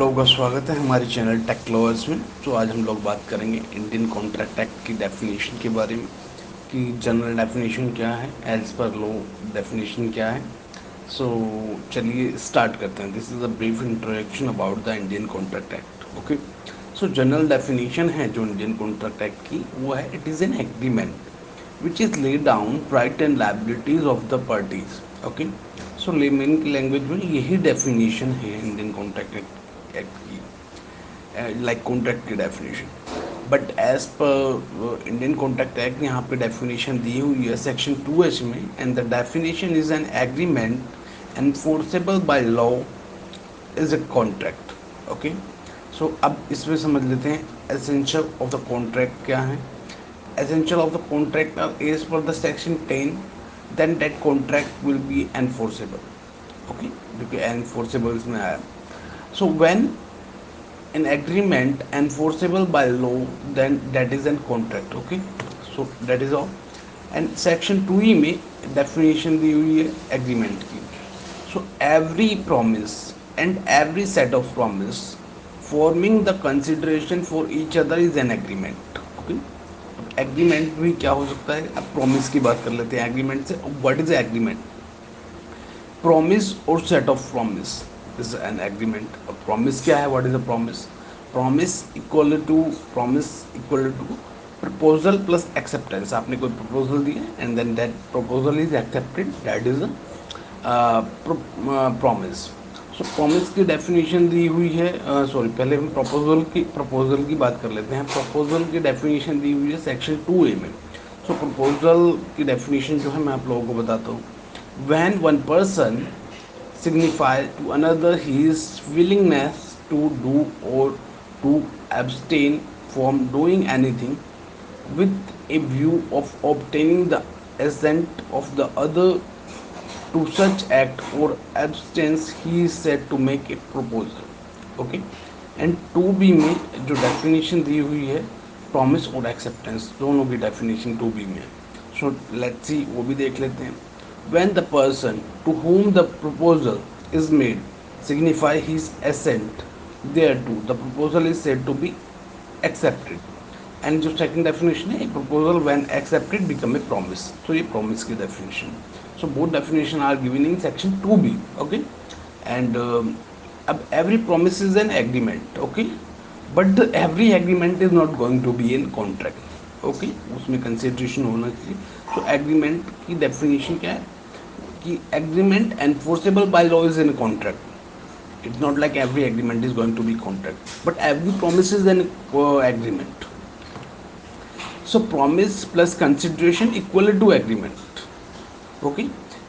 लोगों का स्वागत है हमारे चैनल टेक लवर्स में। तो आज हम लोग बात करेंगे इंडियन कॉन्ट्रैक्ट एक्ट की डेफिनेशन के बारे में कि जनरल डेफिनेशन क्या है, एज पर लॉ डेफिनेशन क्या है। सो चलिए स्टार्ट करते हैं। This is a brief introduction about the Indian contract act. Okay, so general definition है जो इंडियन कॉन्ट्रैक्ट एक्ट की, वो है it is an agreement which is lay down right and liabilities of the parties. Okay, so layman की language में यही definition है Indian contract act की, लाइक कॉन्ट्रैक्ट की definition. But as per Indian contract act यहाँ पे definition दी हुई है सेक्शन 2H में, and the definition is an agreement enforceable by law is a contract. Okay, so अब इसमें समझ लेते हैं एसेंशियल ऑफ द कॉन्ट्रैक्ट क्या है। Essential of the contract is for the section 10, then that contract will be enforceable. Okay, क्योंकि enforceable इसमें आया। So when an agreement enforceable by law, then that is a contract. Okay, so that is all. And section 2E में definition दी हुई है agreement की। So every promise and every set of promise forming the consideration for each other is an agreement. Okay, agreement भी क्या हो सकता है। अब प्रॉमिस की बात कर लेते हैं एग्रीमेंट से। What is agreement? प्रॉमिस और set of promise is an agreement. अब प्रॉमिस क्या है? What is a promise? Promise equal to proposal plus acceptance. आपने कोई प्रपोजल दिया and then that proposal is accepted, that is a promise. So promise की definition दी हुई है, सॉरी पहले हम प्रपोजल की बात कर लेते हैं। प्रपोजल की डेफिनेशन दी हुई है सेक्शन 2A में। सो प्रपोजल की डेफिनेशन जो है मैं आप लोगों को बताता हूँ। when one person signify to another his willingness to do or to abstain from doing anything with a view of obtaining the assent of the other to such act or abstinence, he is said to make a proposal. Okay, and 2B में जो definition दी हुई है promise और acceptance, दोनों की definition 2B में है। सो लेट्स सी वो भी देख लेते हैं। when the person to whom the proposal is made signify his assent thereto, the proposal is said to be accepted. And जो सेकंड डेफिनेशन है, proposal when accepted become a promise. तो ये promise की definition. So both definition are given in section 2B। Okay, and अब every promise is an agreement. Okay, but every agreement is not going to be in contract. Okay, उसमें consideration होना चाहिए। तो agreement की definition क्या है कि agreement enforceable by law is in contract. it's not like every agreement is going to be contract, but every promise is an agreement. So promise plus consideration equal to agreement. Okay,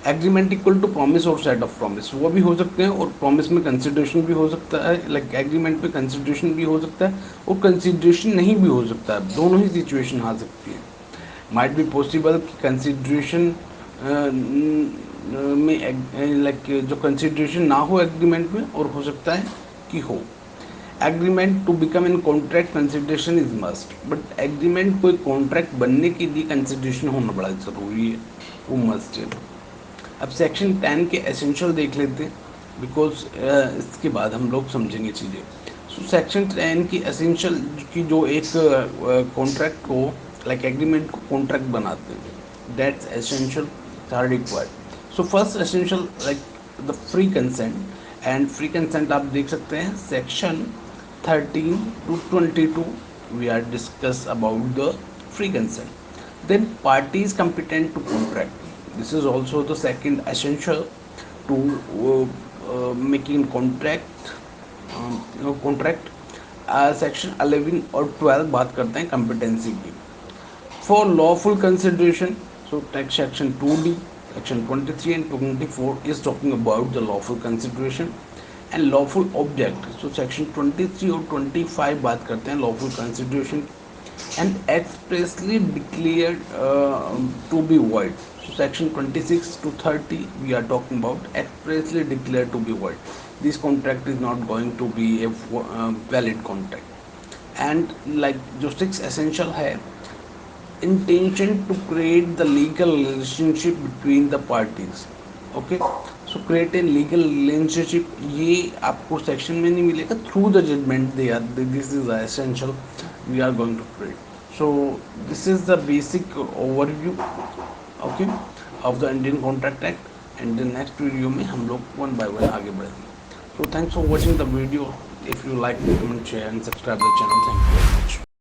agreement equal to promise और set of promise वो भी हो सकते हैं, और promise में consideration भी हो सकता है, लाइक एग्रीमेंट में कंसिडरेशन भी हो सकता है और कंसिडरेशन नहीं भी हो सकता है। दोनों ही सिचुएशन आ सकती है। माइट बी पॉसिबल कि कंसिडरेशन में लाइक जो कंसिडरेशन ना हो एग्रीमेंट में, और हो सकता है कि हो। Agreement to become in contract consideration is must, but agreement कोई कॉन्ट्रैक्ट बनने के लिए कंसिडरेशन होना बड़ा ज़रूरी है, वो मस्ट है। अब सेक्शन 10 के एसेंशियल देख लेते हैं, बिकॉज इसके बाद हम लोग समझेंगे चीज़ें। सो सेक्शन 10 की एसेंशियल की जो एक कॉन्ट्रैक्ट को, लाइक एग्रीमेंट को कॉन्ट्रैक्ट बनाते हैं, that's essential are required. So first essential like the free consent, and free consent आप देख सकते हैं section 13 to 22 we are discuss about the free consent. Then parties competent to contract, this is also the second essential to making contract, contract। Section 11 और 12 बात करते हैं competency की। For lawful consideration, so text section 2D, section 23 and 24 is talking about the lawful consideration and lawful object. So section 23 और 25 बात करते हैं lawful consideration and expressly declared to be void. So section 26 to 30 we are talking about expressly declared to be void. This contract is not going to be a valid contract. And like जो 6 essential है, intention to create the legal relationship between the parties. Okay, so create an legal relationship, ये आपको सेक्शन में नहीं मिलेगा, through the judgment they are, this is essential we are going to create. So this is the basic overview, okay, of the Indian contract act. And the next video में हम लोग one by one आगे बढ़ेंगे. So thanks for watching the video. If you like, comment, share and subscribe the channel. Thank you very much.